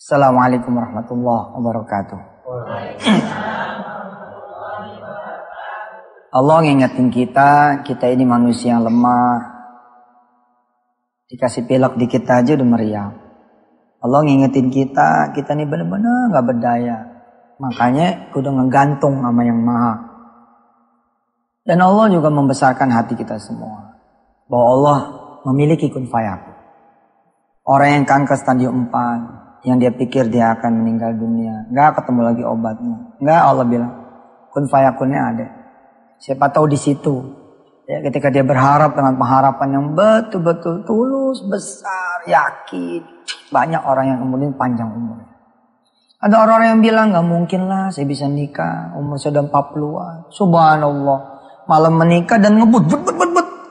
Assalamualaikum warahmatullahi wabarakatuh. Allah ngingetin kita ini manusia yang lemah. Dikasih pilek dikit aja udah meriang. Allah ngingetin kita ini bener-bener gak berdaya. Makanya udah ngegantung sama yang maha. Dan Allah juga membesarkan hati kita semua. Bahwa Allah memiliki kun fayakun. Orang yang kanker stadium 4, yang dia pikir dia akan meninggal dunia, gak ketemu lagi obatnya. Gak, Allah bilang kun fayakunnya ada. Siapa tahu di situ, ya, ketika dia berharap dengan pengharapan yang betul-betul tulus, besar, yakin, banyak orang yang kemudian panjang umurnya. Ada orang-orang yang bilang gak mungkin lah saya bisa nikah, umur sudah 40-an. Subhanallah, malam menikah dan ngebut,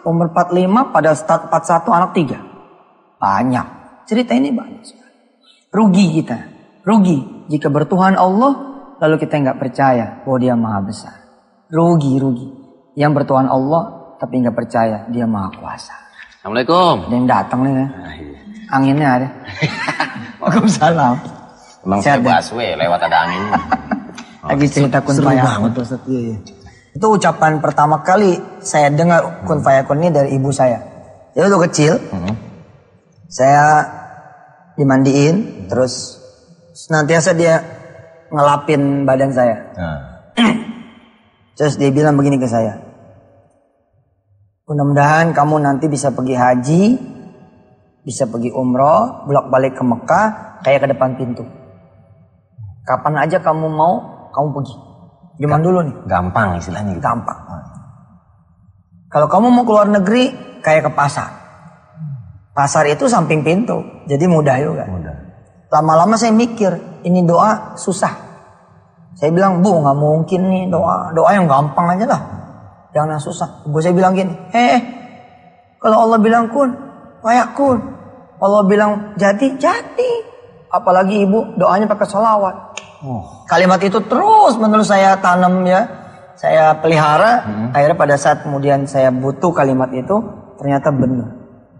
umur 45 pada start 41 anak 3. Banyak, cerita ini banyak sekali. Rugi kita, rugi jika bertuhan Allah lalu kita nggak percaya bahwa Dia Maha Besar. Rugi. Yang bertuhan Allah tapi nggak percaya Dia Maha Kuasa. Assalamualaikum. Ada yang datang nih ya. Anginnya ada. Waalaikumsalam. Emang saya busway lewat ada anginnya. Lagi cerita kun fayakun. Itu ucapan pertama kali saya dengar kun fayakun ini dari ibu saya. Jadi waktu kecil, saya dimandiin, terus senantiasa dia ngelapin badan saya. Terus dia bilang begini ke saya, mudah-mudahan kamu nanti bisa pergi haji, bisa pergi umroh, bolak-balik ke Mekah, kayak ke depan pintu. Kapan aja kamu mau, kamu pergi. Zaman dulu nih. Gampang istilahnya gitu. Gampang. Kalau kamu mau keluar negeri, kayak ke pasar. Pasar itu samping pintu, jadi mudah juga. Lama-lama saya mikir, ini doa susah. Saya bilang, Bu, nggak mungkin nih doa yang gampang aja lah, jangan yang susah. Bu saya bilang gini, kalau Allah bilang kun, fayakun. Allah bilang jadi. Apalagi ibu doanya pakai sholawat. Kalimat itu terus menerus saya tanam ya, saya pelihara. Akhirnya pada saat kemudian saya butuh kalimat itu, ternyata benar.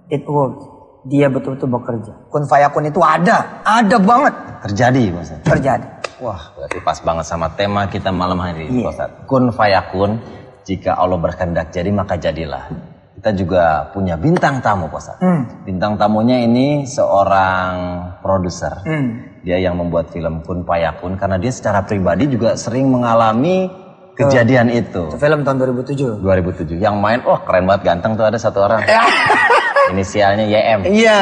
It works. Dia betul-betul bekerja. Kun fayakun itu ada banget. Terjadi, Pak. Terjadi. Wah, berarti pas banget sama tema kita malam hari ini, Pak Ustadz. Kun fayakun, jika Allah berkehendak jadi maka jadilah. Kita juga punya bintang tamu, Pak Ustadz. Bintang tamunya ini seorang produser. Dia yang membuat film Kun Fayakun karena dia secara pribadi juga sering mengalami kejadian itu. Film tahun 2007. 2007. Yang main, keren banget, ganteng tuh ada satu orang. Inisialnya YM. Iya,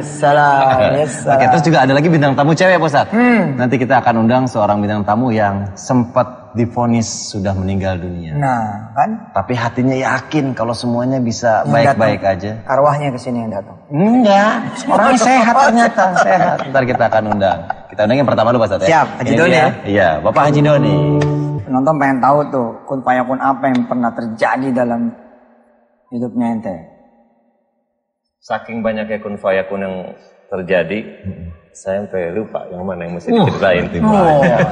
salam. Oke, terus juga ada lagi bintang tamu cewek, Pak Ustadz. Nanti kita akan undang seorang bintang tamu yang sempat divonis sudah meninggal dunia. Nah, kan? Tapi hatinya yakin kalau semuanya bisa baik-baik aja. Arwahnya kesini yang datang. Enggak, orangnya sehat ternyata, sehat. Ntar kita akan undang. Kita undang yang pertama dulu, Pak Ustadz. Siap, Haji Doni ya? Iya, Bapak Haji Doni. Penonton pengen tahu tuh, kun fayakun apa yang pernah terjadi dalam hidupnya ente? Saking banyaknya kun fayakun yang terjadi, saya sampai lupa yang mana yang mesti diceritain.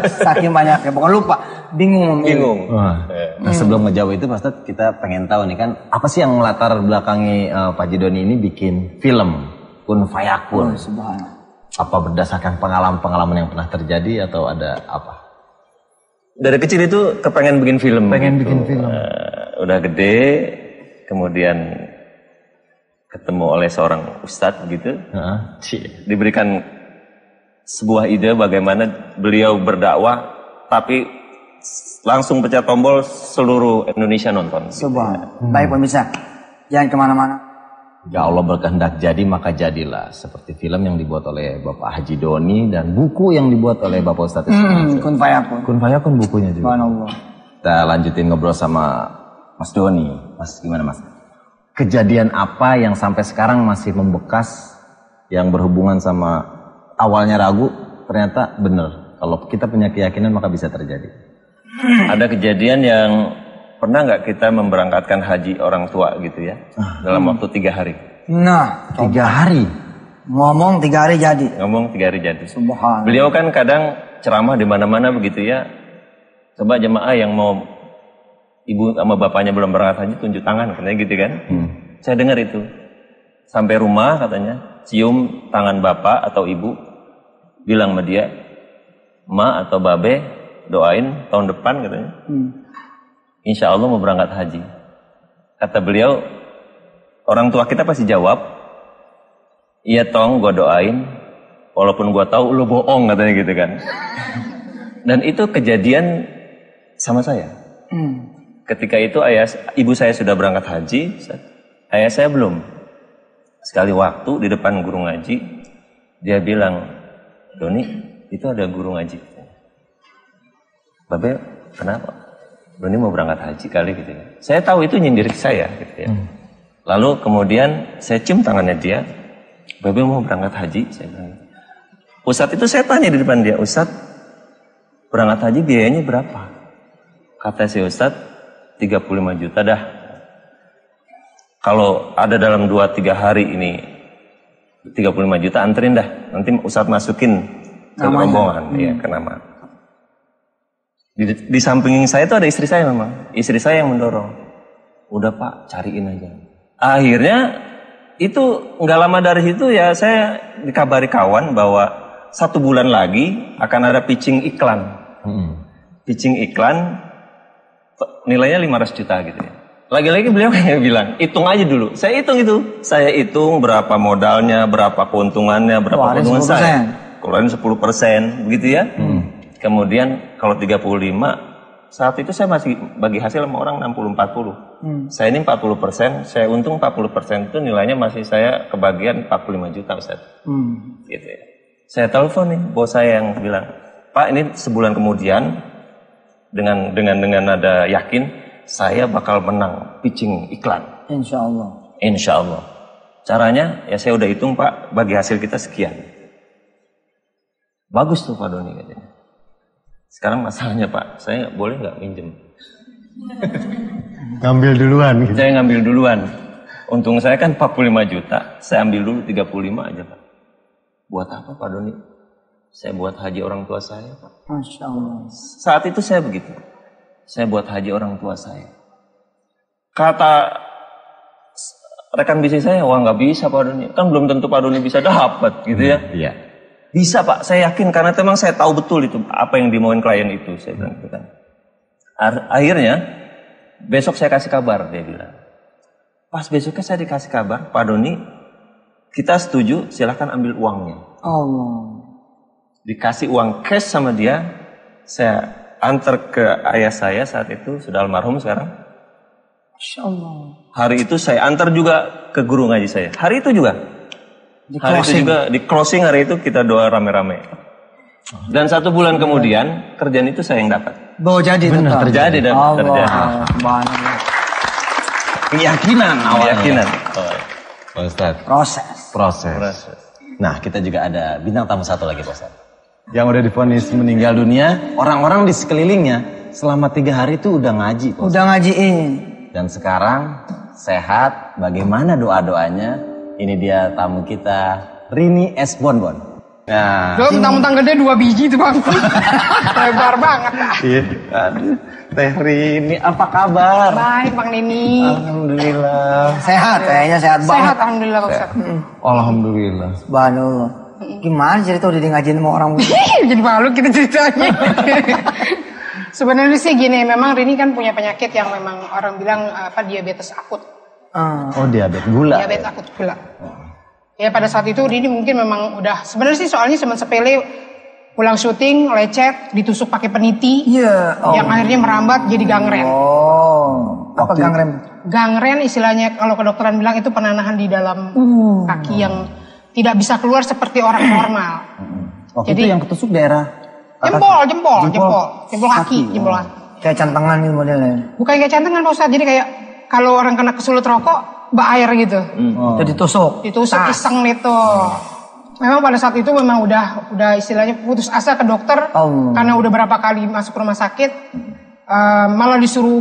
Saking banyaknya, bukan lupa, bingung. Nah, sebelum ngejawab itu, Pak Ustadz, kita pengen tahu nih kan, apa sih yang melatar belakangi Pak Haji Doni ini bikin film Kun Fayakun? Apa berdasarkan pengalaman-pengalaman yang pernah terjadi atau ada apa? Dari kecil itu kepengen bikin film. Udah gede, kemudian ketemu oleh seorang ustadz gitu, diberikan sebuah ide bagaimana beliau berdakwah, tapi langsung pencet tombol seluruh Indonesia nonton. Baik pemirsa, jangan kemana-mana. Jika Allah berkehendak jadi maka jadilah, seperti film yang dibuat oleh Bapak Haji Doni dan buku yang dibuat oleh Bapak Ustadz Kun Fayakun. Kun Fayakun bukunya juga. Subhanallah. Kita lanjutin ngobrol sama Mas Doni. Mas, gimana Mas? Kejadian apa yang sampai sekarang masih membekas, yang berhubungan sama awalnya ragu, ternyata benar. Kalau kita punya keyakinan maka bisa terjadi. Ada kejadian yang pernah nggak kita memberangkatkan haji orang tua gitu ya, dalam waktu 3 hari. Nah, 3 hari? Ngomong 3 hari jadi. Ngomong 3 hari jadi. Subhanallah. Beliau kan kadang ceramah di mana-mana begitu ya. Coba jemaah yang mau ibu sama bapaknya belum berangkat haji tunjuk tangan katanya gitu kan. Saya dengar itu. Sampai rumah katanya cium tangan bapak atau ibu, bilang sama dia, Ma atau Babe doain tahun depan katanya. Insya Allah mau berangkat haji. Kata beliau, orang tua kita pasti jawab, iya tong gue doain, walaupun gue tahu lu bohong katanya gitu kan. Dan itu kejadian sama saya. Ketika itu ibu saya sudah berangkat haji, ayah saya belum. Sekali waktu di depan guru ngaji, dia bilang, Doni, itu ada guru ngaji. Babe, kenapa? Doni mau berangkat haji kali gitu ya. Saya tahu itu nyindir saya gitu ya. Lalu kemudian saya cium tangannya dia, Babe mau berangkat haji, saya bilang. Ustadz itu saya tanya di depan dia, Ustadz, berangkat haji biayanya berapa? Kata si Ustadz, 35 juta dah. Kalau ada dalam 2-3 hari ini 35 juta anterin dah. Nanti Ustadz masukin ke rombongan, ya, ke nama. Di samping saya itu ada istri saya memang. Istri saya yang mendorong. Udah Pak, cariin aja. Akhirnya itu nggak lama dari situ ya saya dikabari kawan bahwa 1 bulan lagi akan ada pitching iklan. Pitching iklan nilainya 500 juta gitu ya. Lagi-lagi beliau kayak bilang, hitung aja dulu. Saya hitung itu. Saya hitung berapa modalnya, berapa keuntungannya, berapa keuntungan saya. Keluarin 10%, begitu ya. Kemudian kalau 35, saat itu saya masih bagi hasil sama orang 60-40. Saya ini 40%, saya untung 40% itu nilainya masih saya kebagian 45 juta Ustaz. Gitu ya. Saya telepon nih, bos saya yang bilang, Pak ini sebulan kemudian, dengan nada yakin saya bakal menang pitching iklan. Insya Allah. Insya Allah. Caranya ya saya udah hitung Pak, bagi hasil kita sekian. Bagus tuh Pak Doni katanya. Sekarang masalahnya Pak, saya boleh nggak minjem? Ngambil duluan gitu. Saya ngambil duluan. Untung saya kan 45 juta, saya ambil dulu 35 aja Pak. Buat apa Pak Doni? Saya buat haji orang tua saya, Pak. Masya Allah. Saat itu saya begitu. Saya buat haji orang tua saya. Kata rekan bisnis saya, wah nggak bisa Pak Doni. Kan belum tentu Pak Doni bisa dapat, gitu ya. Iya. Bisa Pak, saya yakin karena memang saya tahu betul itu apa yang dimauin klien itu. Saya bilang gitu kan. Akhirnya besok saya kasih kabar, dia bilang. Pas besoknya saya dikasih kabar, Pak Doni, kita setuju, silahkan ambil uangnya. Allah. Dikasih uang cash sama dia, saya antar ke ayah saya saat itu, sudah almarhum sekarang. Masya Allah. Hari itu saya antar juga ke guru ngaji saya. Hari itu juga. Hari itu juga di closing hari itu kita doa rame-rame. Dan 1 bulan kemudian kerjaan itu saya yang dapat. Bahwa jadi Benar, terjadi dan terjadi. Keyakinan awalnya. Keyakinan. Pak Ustadz. Proses. Nah, kita juga ada bintang tamu satu lagi Pak Ustadz. Yang udah divonis meninggal dunia, orang-orang di sekelilingnya selama 3 hari itu udah ngaji. Udah ngajiin. Dan sekarang sehat, bagaimana doa-doanya? Ini dia tamu kita, Rini S. Bonbon. Nah, mentang-mentang gede 2 biji tuh Bang. Lebar banget. iya, aduh, Teh Rini, apa kabar? Baik Bang Nini. Alhamdulillah. Sehat, kayaknya sehat banget. Sehat Alhamdulillah Pak Ustaz. Alhamdulillah. Subhanallah. Gimana cerita udah di ngajiin sama orang? Jadi malu kita ceritanya. Sebenarnya sih gini, memang Rini kan punya penyakit yang memang orang bilang diabetes akut. Oh, diabetes gula. Diabetes akut gula. Ya pada saat itu Rini mungkin memang udah, sebenarnya sih soalnya cuma sepele, pulang syuting, lecet, ditusuk pakai peniti, yang akhirnya merambat jadi gangren. Oh, apa gangren? Gangren istilahnya kalau kedokteran bilang itu penanahan di dalam kaki yang tidak bisa keluar seperti orang normal. Waktu itu yang ketusuk daerah jempol kaki. Kayak cantengan gitu modelnya. Bukan kayak cantengan Pak Ustadz, jadi kayak kalau orang kena kesulut rokok, air gitu. Jadi ditusuk iseng itu. Memang pada saat itu memang udah istilahnya putus asa ke dokter karena udah berapa kali masuk rumah sakit, malah disuruh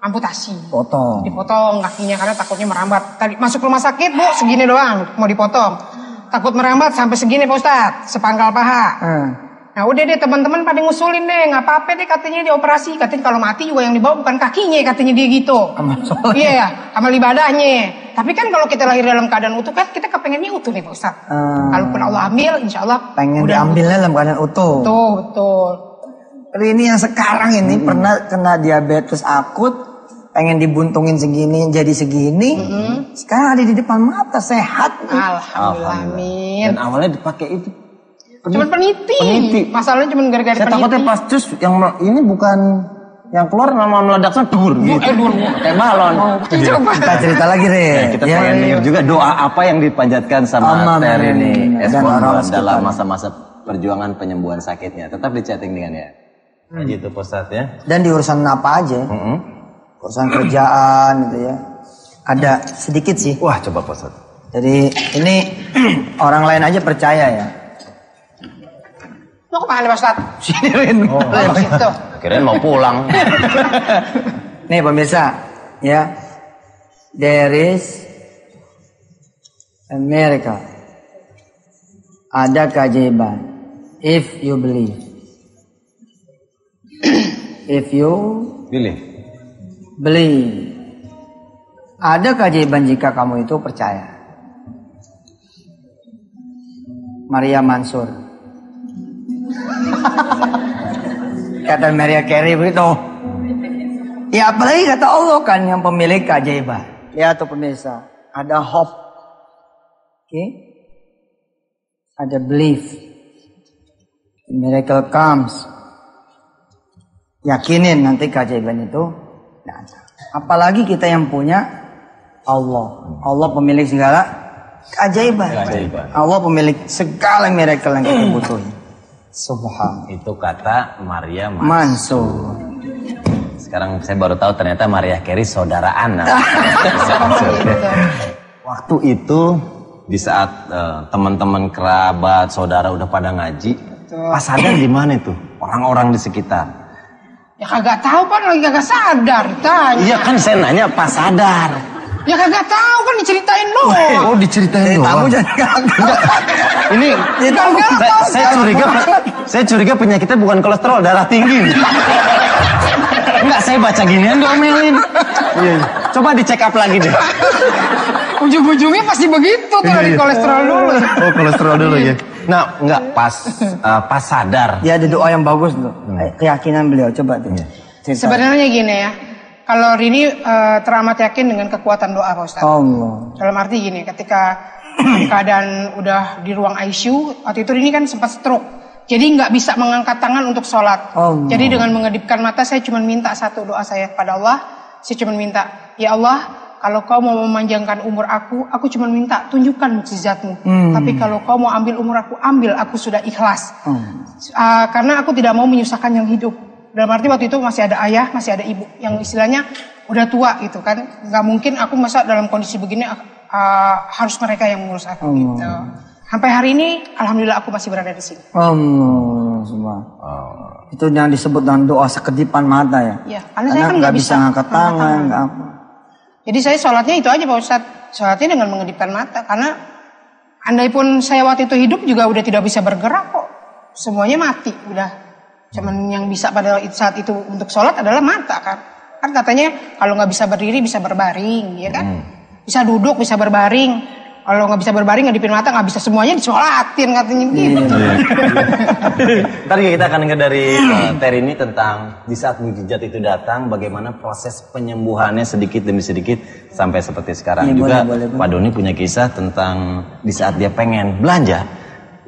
amputasi. Dipotong kakinya karena takutnya merambat. Tadi masuk rumah sakit Bu segini doang mau dipotong, takut merambat sampai segini Pak Ustadz, sepangkal paha. Nah udah deh teman-teman pada ngusulin deh, nggak apa-apa deh katanya dioperasi. Katanya kalau mati juga yang dibawa bukan kakinya, katanya dia gitu. Iya, amal ibadahnya. Tapi kan kalau kita lahir dalam keadaan utuh kan kita kepengennya utuh nih Pak Ustadz. Kalaupun Allah ambil, insya Allah pengen diambilnya dalam keadaan utuh. Betul. Tapi ini yang sekarang ini pernah kena diabetes akut, pengen dibuntungin segini jadi segini. Sekarang ada di depan mata sehat. Alhamdulillah. Amin. Dan awalnya dipakai itu. Cuman peniti. Masalahnya cuma gara-gara peniti. Saya takutnya pas cus yang ini bukan yang keluar nama meledaknya dur gitu. Kayak balon. Kita cerita lagi deh. Kita pengen denger juga doa apa yang dipanjatkan sama Ter ini dalam masa-masa perjuangan penyembuhan sakitnya. Tetap di chatting dengan ya. Gitu Pak Ustadz ya. Dan di urusan apa aja. Urusan kerjaan gitu ya. Ada sedikit sih. Wah, coba Pak Ustadz. Jadi ini orang lain aja percaya ya. Mau kemana Pak Ustadz? Sinirin. Situ. Kirain mau pulang. Nih pemirsa, ya. There is America. Ada keajaiban. If you believe. If you believe. Ada keajaiban jika kamu itu percaya. Maria Mansur. Kata Maria Carey begitu. Ya apalagi kata Allah kan yang pemilik keajaiban. Lihat tuh pemirsa, ada hope. Oke. Ada belief. The miracle comes. Yakinin nanti keajaiban itu datang. Apalagi kita yang punya Allah. Allah pemilik segala keajaiban. Allah pemilik segala miracle yang kita butuhin. Subhan. Itu kata Maria Mansur. Sekarang saya baru tahu ternyata Maria Carey saudara anak. Waktu itu di saat teman-teman kerabat saudara udah pada ngaji, pas sadar di mana itu orang-orang di sekitar? Ya kagak tahu kan lagi kagak sadar tanya. Iya kan saya nanya pas sadar. Ya kagak tahu kan diceritain doang. Oh diceritain doang. Kamu jangan kaget. Ini saya curiga penyakitnya bukan kolesterol, darah tinggi. Enggak, saya baca ginian diomelin. Coba dicek up lagi deh. Ujung-ujungnya pasti begitu tuh dari kolesterol dulu. Oh kolesterol dulu ya. Nah enggak pas sadar. Ya ada doa yang bagus tuh. Keyakinan beliau coba tuh. Sebenarnya gini ya. Kalau Rini teramat yakin dengan kekuatan doa Pak Ustadz. Allah. Dalam arti gini, ketika keadaan udah di ruang ICU, waktu itu Rini kan sempat stroke. Jadi nggak bisa mengangkat tangan untuk sholat. Jadi dengan mengedipkan mata saya cuma minta satu doa saya kepada Allah. Saya cuma minta, ya Allah, kalau kau mau memanjangkan umur aku cuma minta tunjukkan mukjizatmu. Tapi kalau kau mau ambil umur aku sudah ikhlas. Karena aku tidak mau menyusahkan yang hidup. Dalam arti waktu itu masih ada ayah, masih ada ibu yang istilahnya udah tua gitu kan. Nggak mungkin aku masa dalam kondisi begini harus mereka yang mengurus aku gitu. Sampai hari ini alhamdulillah aku masih berada di sini. Itu yang disebut dengan doa sekedipan mata ya. Iya, karena saya kan nggak bisa ngangkat tangan, nggak apa. Jadi saya sholatnya itu aja Pak Ustadz. Sholatnya dengan mengedipkan mata karena andai pun saya waktu itu hidup juga udah tidak bisa bergerak kok. Semuanya mati udah. Cuman yang bisa pada saat itu untuk sholat adalah mata kan. Kan katanya kalau nggak bisa berdiri bisa berbaring, ya kan? Bisa duduk, bisa berbaring. Kalau nggak bisa berbaring ngedipin mata nggak bisa semuanya disolatin katanya gitu. Ntar kita akan dengar dari Ter ini tentang di saat mukjizat itu datang, bagaimana proses penyembuhannya sedikit demi sedikit sampai seperti sekarang. Juga boleh. Pak Doni punya kisah tentang di saat dia pengen belanja.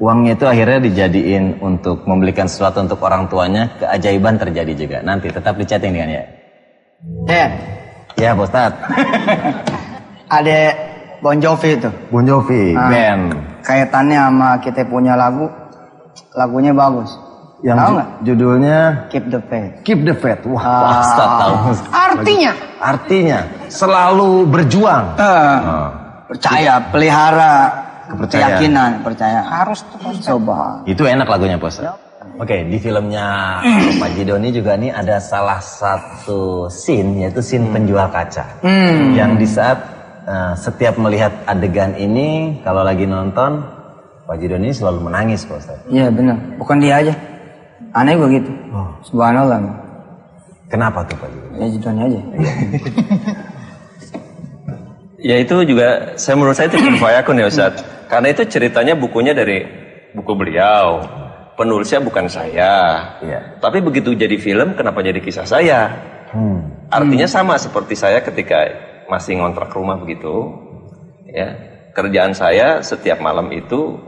Uangnya itu akhirnya dijadiin untuk membelikan sesuatu untuk orang tuanya. Keajaiban terjadi juga. Nanti tetap di chatting dengan ya. Ya Pak Ustadz. Ada Bon Jovi itu. Bon Jovi, band. Kaitannya sama kita punya lagunya bagus. Yang tahu nggak? Judulnya Keep the Faith. Keep the Faith. Wah, Ustadz tahu. Artinya selalu berjuang. Percaya, pelihara. Keyakinan, percaya. Harus coba. Itu enak lagunya Bos. Oke, di filmnya Pak Doni juga nih ada salah satu scene, yaitu scene penjual kaca. Yang di saat setiap melihat adegan ini, kalau lagi nonton, Pak Doni selalu menangis Bos. Iya benar, bukan dia aja. Aneh begitu. Subhanallah. Kenapa tuh Pak Doni? Ya Doni aja. Ya itu juga menurut saya itu kun fayakun ya Ustaz. Karena itu ceritanya bukunya dari buku beliau. Penulisnya bukan saya. Iya. Tapi begitu jadi film, kenapa jadi kisah saya? Artinya sama seperti saya ketika masih ngontrak rumah begitu. Ya, kerjaan saya setiap malam itu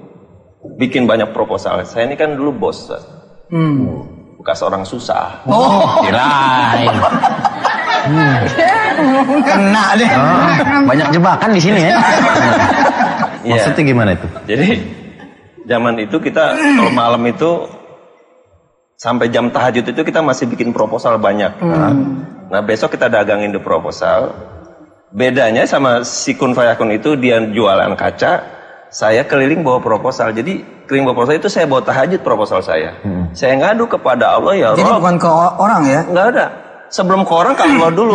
bikin banyak proposal. Saya ini kan dulu bos, Ustaz. Bekas orang susah. Kirain. Kena deh. Banyak jebakan di sini ya. Maksudnya gimana itu? Jadi zaman itu kita kalau malam itu sampai jam tahajud itu kita masih bikin proposal banyak. Nah besok kita dagangin the proposal. Bedanya sama si kun fayakun itu dia jualan kaca, saya keliling bawa proposal. Jadi keliling bawa proposal itu saya bawa tahajud proposal saya. Saya ngadu kepada Allah ya Jadi Rob. bukan ke orang ya? Nggak ada. Sebelum ke orang ke Allah dulu.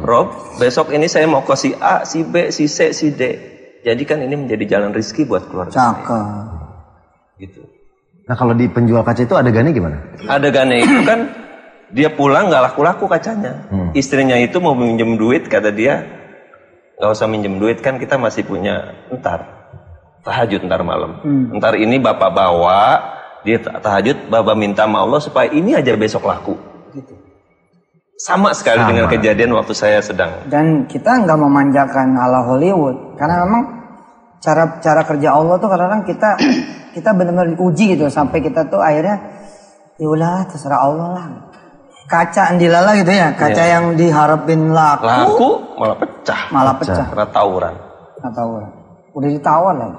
Rob, besok ini saya mau ke si A, si B, si C, si D. Jadikan ini menjadi jalan rezeki buat keluarga saya. Gitu. Nah kalau di penjual kaca itu adegannya gimana? Adegannya itu kan dia pulang nggak laku-laku kacanya. Istrinya itu mau minjem duit, kata dia nggak usah minjem duit kan kita masih punya tahajud ntar malam. Ntar ini bapak bawa dia tahajud, bapak minta sama Allah supaya ini aja besok laku. Gitu. Sama sekali dengan kejadian waktu saya sedang. Dan kita nggak memanjakan ala Hollywood karena memang cara kerja Allah tuh kadang-kadang kita benar-benar diuji gitu sampai kita tuh akhirnya yaudahlah terserah Allah lah. Kaca andilala gitu ya, kaca yang diharapin laku malah pecah. Karena tawuran. Udah ditawar lagi.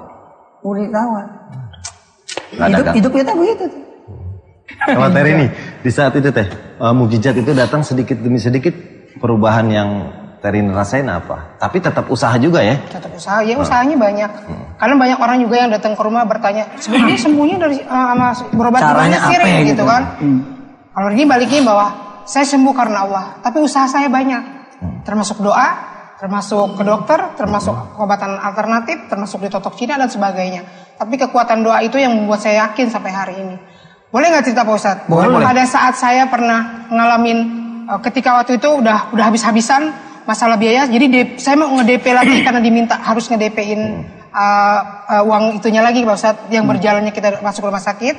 Hidup kita begitu tuh. Kalau Teh Rini, di saat itu Teh, mukjizat itu datang sedikit demi sedikit, perubahan yang Teh Rini rasain apa? Tapi tetap usaha juga ya? Tetap usaha, ya usahanya banyak. Karena banyak orang juga yang datang ke rumah bertanya, sebenarnya sembuhnya dari sama berobat caranya gimana sih apa ya, gitu kan? Kalau ini baliknya bahwa saya sembuh karena Allah, tapi usaha saya banyak. Termasuk doa, termasuk ke dokter, termasuk pengobatan alternatif, termasuk ditotok Cina dan sebagainya. Tapi kekuatan doa itu yang membuat saya yakin sampai hari ini. Boleh nggak cerita Pak Ustadz? Boleh. Pada saat saya pernah ngalamin ketika waktu itu udah habis-habisan masalah biaya, jadi saya mau nge-DP lagi karena diminta harus nge-DP-in uang itunya lagi Pak Ustadz yang berjalannya kita masuk rumah sakit.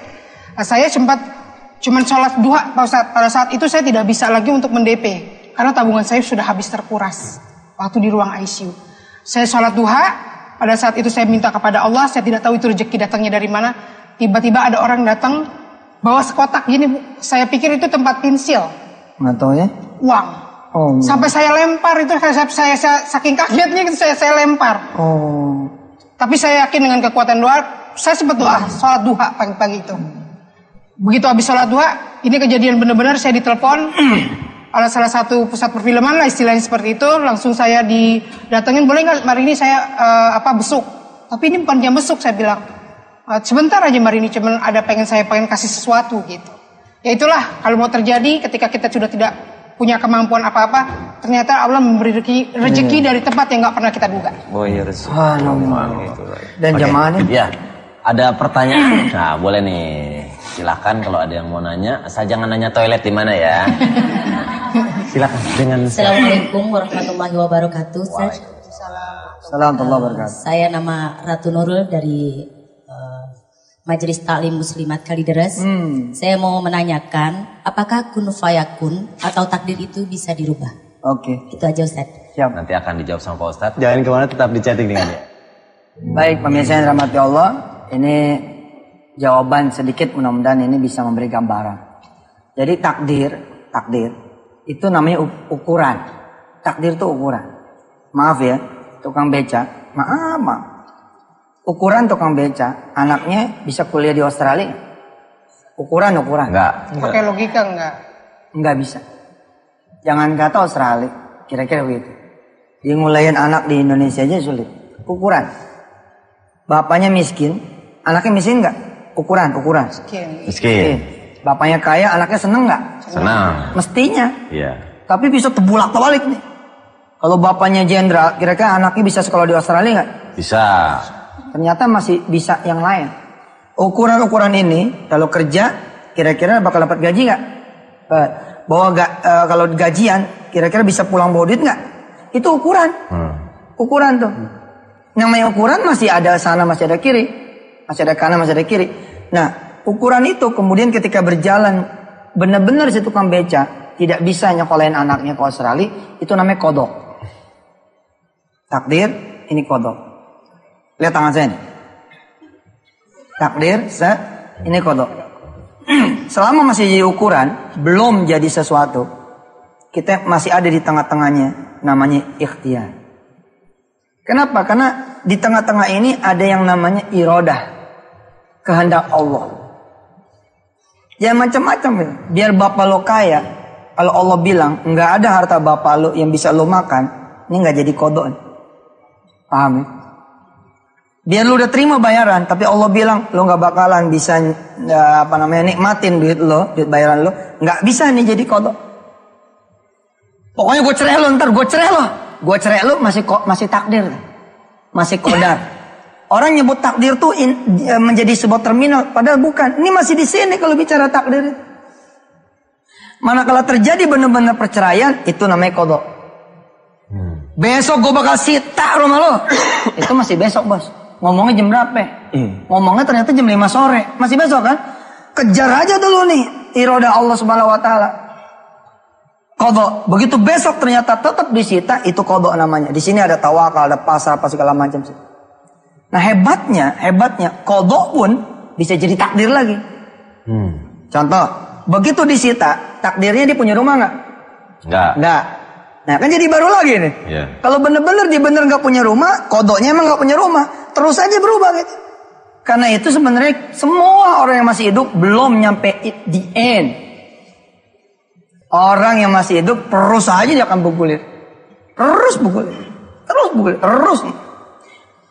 Saya sempat cuman sholat duha Pak Ustadz. Pada saat itu saya tidak bisa lagi untuk men-DP karena tabungan saya sudah habis terkuras waktu di ruang ICU. Saya sholat duha, pada saat itu saya minta kepada Allah, saya tidak tahu itu rezeki datangnya dari mana. Tiba-tiba ada orang datang bawa sekotak gini Bu. Saya pikir itu tempat pensil. Nggak tahu ya? Uang. Sampai saya lempar itu, saya saking kagetnya gitu, saya lempar. Tapi saya yakin dengan kekuatan doa, saya sempat doa, sholat duha pagi-pagi itu. Begitu habis sholat duha, ini kejadian benar-benar saya ditelepon oleh salah satu pusat perfilman lah istilahnya seperti itu. Langsung saya didatengin, boleh nggak hari ini saya besuk. Tapi ini bukan jam besuk, saya bilang. Sebentar aja hari ini, cuman saya pengen kasih sesuatu gitu. Ya itulah, kalau mau terjadi ketika kita sudah tidak punya kemampuan apa-apa, ternyata Allah memberi rezeki dari tempat yang nggak pernah kita duga. Oh iya rezeki. Dan jamaahnya? Ya, ada pertanyaan. Nah, boleh nih. Silakan kalau ada yang mau nanya. Asal jangan nanya toilet di mana ya. Silakan dengan. Assalamualaikum warahmatullahi wabarakatuh. Assalamualaikum warahmatullahi wabarakatuh. Saya nama Ratu Nurul dari Majelis Taklim Muslimat Kalideres. Saya mau menanyakan, apakah kun fayakun atau takdir itu bisa dirubah? Oke. Itu aja Ustaz. Siap. Nanti akan dijawab sama Pak Ustadz. Jangan kemana, tetap di chatting dengan dia. Baik, pemirsa yang dirahmati Allah, ini jawaban sedikit, mudah-mudahan ini bisa memberi gambaran. Jadi takdir itu namanya ukuran. Takdir itu ukuran. Maaf ya, tukang beca. Maaf. Ukuran tukang beca, anaknya bisa kuliah di Australia. Ukuran. Enggak. Pakai logika Enggak bisa. Jangan kata Australia, kira-kira begitu. Dia ngulain anak di Indonesia aja sulit. Ukuran. Bapaknya miskin, anaknya miskin enggak? Ukuran. Miskin. Bapaknya kaya, anaknya seneng enggak? Senang. Mestinya. Iya. Tapi bisa terbulak-balik nih. Kalau bapaknya jenderal, kira-kira anaknya bisa sekolah di Australia enggak? Bisa. Ternyata masih bisa yang lain. Ukuran-ukuran ini kalau kerja kira-kira bakal dapat gaji nggak? Kalau gajian kira-kira bisa pulang bawa duit nggak? Itu ukuran. Ukuran tuh. Namanya ukuran masih ada sana, masih ada kiri. Masih ada kanan, masih ada kiri. Nah, ukuran itu kemudian ketika berjalan benar-benar si tukang beca tidak bisa nyekolahin anaknya ke Australia, itu namanya kodok. Takdir, ini kodok. Lihat tangan saya nih. Takdir, ini kodok. Selama masih jadi ukuran, belum jadi sesuatu, kita masih ada di tengah-tengahnya, namanya ikhtiar. Kenapa? Karena di tengah-tengah ini ada yang namanya iradah, kehendak Allah. Ya macam-macam. Biar bapak lo kaya, kalau Allah bilang nggak ada harta bapak lo yang bisa lo makan, ini nggak jadi kodok. Paham ya? Biar lo udah terima bayaran, tapi Allah bilang lo nggak bakalan bisa nikmatin duit lo, duit bayaran lo, nggak bisa nih jadi kodok. Pokoknya gue cerai lo ntar, gue cerai lo masih takdir, masih kodar. Orang nyebut takdir tuh menjadi sebuah terminal, padahal bukan. Ini masih di sini kalau bicara takdir. Manakala terjadi benar-benar perceraian, itu namanya kodok. Besok gue bakal sita rumah lo. Itu masih besok bos. Ngomongnya jam berapa? Ngomongnya ternyata jam 5 sore. Masih besok kan? Kejar aja dulu nih iroda Allah Subhanahu Wa Taala. Kodok. Begitu besok ternyata tetap disita, itu kodok namanya. Di sini ada tawakal, ada pasrah, apa segala macam sih. Nah hebatnya kodok pun bisa jadi takdir lagi. Contoh, begitu disita, takdirnya dia punya rumah nggak? Nggak. Nah kan jadi baru lagi nih. Yeah. Kalau bener-bener dia bener nggak punya rumah, kodoknya emang nggak punya rumah, terus aja berubah gitu. Karena itu sebenarnya semua orang yang masih hidup belum nyampe the end. Orang yang masih hidup terus aja dia akan bergulir. Terus bergulir.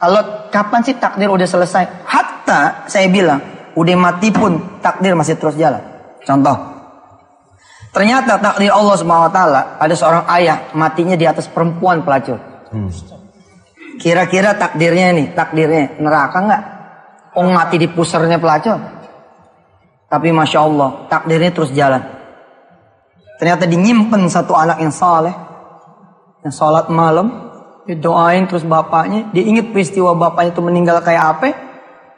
Kalau kapan sih takdir udah selesai? Hatta saya bilang, udah mati pun takdir masih terus jalan. Contoh, ternyata takdir Allah Subhanahu Wa Taala ada seorang ayah matinya di atas perempuan pelacur. Kira-kira takdirnya neraka nggak? Mati di pusernya pelacur. Tapi masya Allah takdirnya terus jalan. Ternyata dinyimpen satu anak yang saleh, yang sholat malam. Didoain terus bapaknya, dia ingat peristiwa bapaknya itu meninggal kayak apa.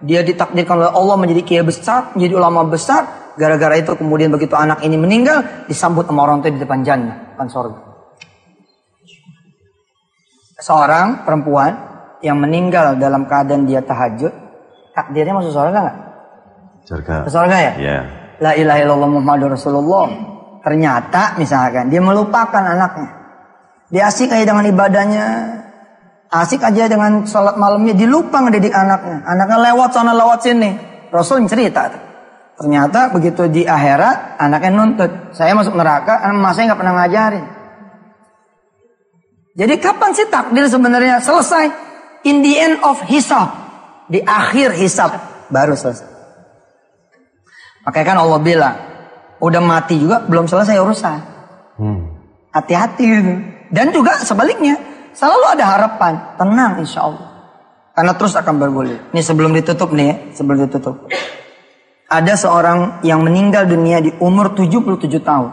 Dia ditakdirkan oleh Allah menjadi kiai besar, menjadi ulama besar. Gara-gara itu kemudian begitu anak ini meninggal, disambut sama orang tua di depan jannah, depan surga. Seorang perempuan yang meninggal dalam keadaan dia tahajud, takdirnya masuk surga nggak? Surga ya? Yeah. La ilaha illallah Muhammadur Rasulullah. Ternyata misalkan dia melupakan anaknya. Dia asik aja dengan ibadahnya, asik aja dengan sholat malamnya, dilupa ngedidik anaknya. Anaknya lewat sana lewat sini. Rasul cerita. Ternyata begitu di akhirat anaknya nuntut, saya masuk neraka, emak saya nggak pernah ngajarin. Jadi kapan sih takdir sebenarnya selesai? In the end of hisab, di akhir hisab baru selesai. Makanya kan Allah bilang, udah mati juga belum selesai urusan. Hati-hati gitu. Dan juga sebaliknya, selalu ada harapan, tenang insya Allah. Karena terus akan bergulir. Ini sebelum ditutup nih ya, sebelum ditutup. Ada seorang yang meninggal dunia di umur 77 tahun.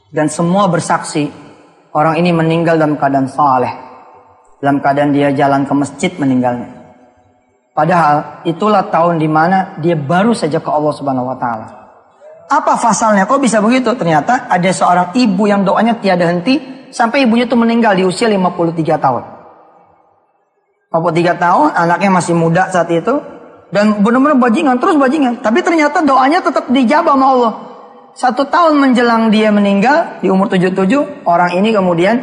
Dan semua bersaksi, orang ini meninggal dalam keadaan saleh. Dalam keadaan dia jalan ke masjid meninggalnya. Padahal itulah tahun dimana dia baru saja ke Allah Subhanahu Wa Taala. Apa pasalnya? Kok bisa begitu? Ternyata ada seorang ibu yang doanya tiada henti. Sampai ibunya itu meninggal di usia 53 tahun. 53 tahun, anaknya masih muda saat itu. Dan benar-benar bajingan, terus bajingan. Tapi ternyata doanya tetap dijabah sama Allah. 1 tahun menjelang dia meninggal, di umur 77, orang ini kemudian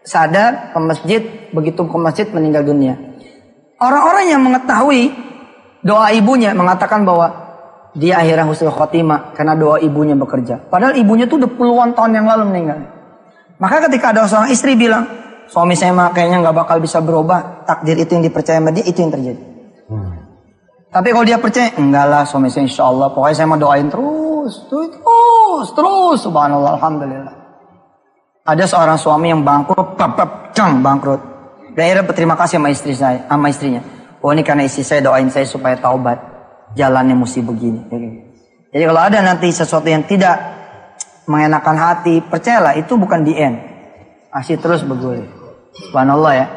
sadar ke masjid. Begitu ke masjid meninggal dunia. Orang-orang yang mengetahui doa ibunya mengatakan bahwa dia akhirnya husnul khotimah karena doa ibunya bekerja. Padahal ibunya tuh udah puluhan tahun yang lalu meninggal. Maka ketika ada seorang istri bilang, suami saya mah kayaknya nggak bakal bisa berubah, takdir itu yang dipercaya sama dia, itu yang terjadi. Tapi kalau dia percaya, enggak lah suami saya insya Allah, pokoknya saya mau doain terus, subhanallah, alhamdulillah. Ada seorang suami yang bangkrut, bangkrut. Dan akhirnya berterima kasih sama istrinya. Oh ini karena istri saya doain saya supaya taubat, jalannya mesti begini. Jadi kalau ada nanti sesuatu yang tidak mengenakan hati, percayalah itu bukan the end. Masih terus bergulir. Subhanallah ya.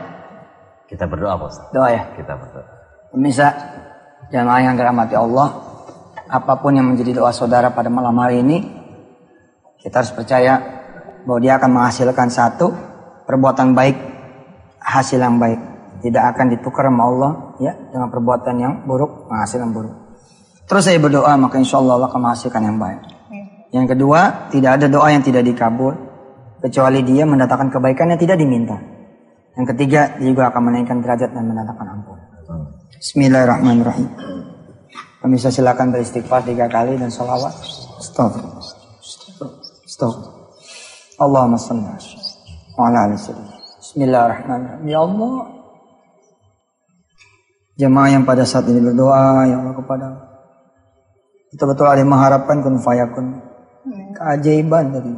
Kita berdoa Pak Ustaz. Doa ya. Kita berdoa. Pemirsa, jamaah yang dirahmati Allah, apapun yang menjadi doa saudara pada malam hari ini, kita harus percaya bahwa dia akan menghasilkan satu perbuatan baik, hasil yang baik. Tidak akan ditukar sama Allah ya dengan perbuatan yang buruk, menghasilkan buruk. Terus saya berdoa, maka insya Allah akan menghasilkan yang baik. Yang kedua, tidak ada doa yang tidak dikabul kecuali dia mendatangkan kebaikan yang tidak diminta. Yang ketiga, dia juga akan menaikkan derajat dan mendatangkan ampun. Bismillahirrahmanirrahim. Pemirsa silakan beristighfar 3 kali dan sholawat. Stop. Allahumma shalli ala sayyidina. Bismillahirrahmanirrahim. Ya Allah, jemaah yang pada saat ini berdoa ya Allah kepada betul-betul ada yang mengharapkan kun fayakun, keajaiban dari,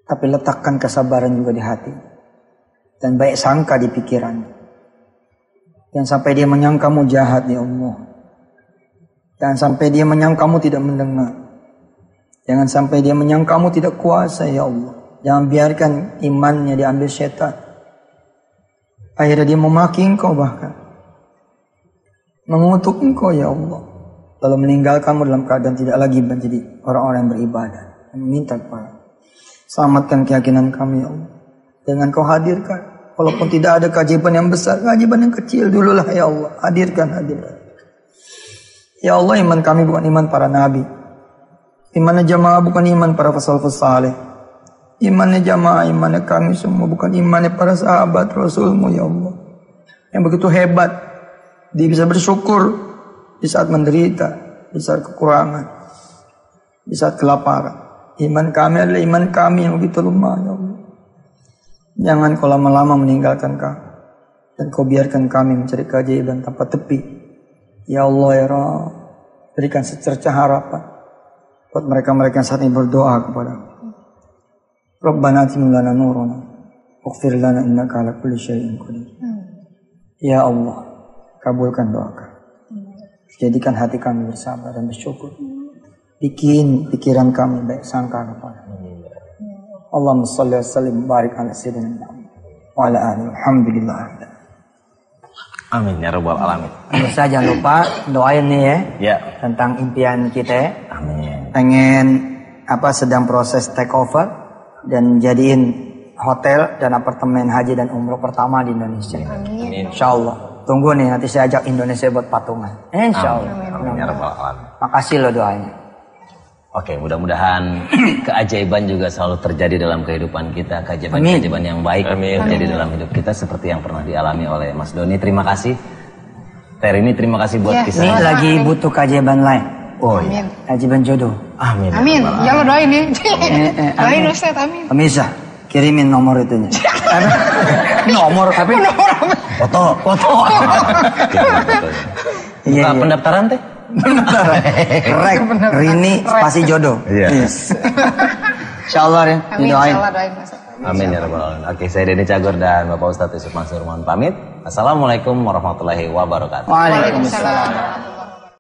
tapi letakkan kesabaran juga di hati dan baik sangka di pikiran. Jangan sampai dia menyangkamu jahat ya Allah. Jangan sampai dia menyangkamu tidak mendengar. Jangan sampai dia menyangkamu tidak kuasa ya Allah. Jangan biarkan imannya diambil setan. Akhirnya dia memaki engkau bahkan. Mengutuk engkau ya Allah. Lalu meninggalkanmu dalam keadaan tidak lagi menjadi orang-orang yang beribadah. Meminta kepada selamatkan keyakinan kami ya Allah. Dengan kau hadirkan. Walaupun tidak ada keajaiban yang besar, keajaiban yang kecil dululah ya Allah. Hadirkan. Ya Allah, iman kami bukan iman para nabi. Imannya jamaah bukan iman para salafus saleh. Imannya jamaah, imannya kami semua bukan imannya para sahabat Rasulmu ya Allah. Yang begitu hebat. Dia bisa bersyukur di saat menderita, di saat kekurangan, di saat kelaparan. Iman kami adalah iman kami yang begitu lemah ya Allah. Jangan kau lama-lama meninggalkan kami dan kau biarkan kami mencari keajaiban tanpa tepi. Ya Allah ya Rabb, berikan secercah harapan buat mereka-mereka yang saat ini berdoa kepada Rabbana atim lana nurana waghfir lana innaka ala kulli syai'in qadir. Ya Allah, kabulkan doa kami. Jadikan hati kami bersabar dan bersyukur. Bikin pikiran kami baik sangka kepada Allahumma shalli wa sallim barik ala sayyidina Muhammad wa ala alihi alhamdulillah. Amin ya rabbal alamin. Pemirsa jangan lupa doain nih Ya. tentang impian kita. Amin. Pengen sedang proses take over dan jadiin hotel dan apartemen haji dan umroh pertama di Indonesia. Amin. Insyaallah. Tunggu nih nanti saya ajak Indonesia buat patungan. Insyaallah. Amin ya rabbal alamin. Makasih loh doanya. Oke, mudah-mudahan keajaiban juga selalu terjadi dalam kehidupan kita. Keajaiban yang baik terjadi dalam hidup kita seperti yang pernah dialami oleh Mas Doni. Terima kasih. Terini, terima kasih buat kisah. Ini lagi butuh keajaiban lain. Oh iya. Keajaiban jodoh. Amin. Amin. Ya lo doain nih. Doain Amin. Ustaz, amin. Pemirsa, kirimin nomor itunya. Nomor tapi foto. Buka pendaftaran teh? Rek, Rini spasi jodoh. Iya. Yes. Insyaallah ya, Amin. didoain. Insyaallah doain Mas. Amin ya rabbal alamin. Oke, saya Denny Cagur dan Bapak Ustadz Yusuf Mansur mohon pamit. Assalamualaikum warahmatullahi wabarakatuh. Waalaikumsalam.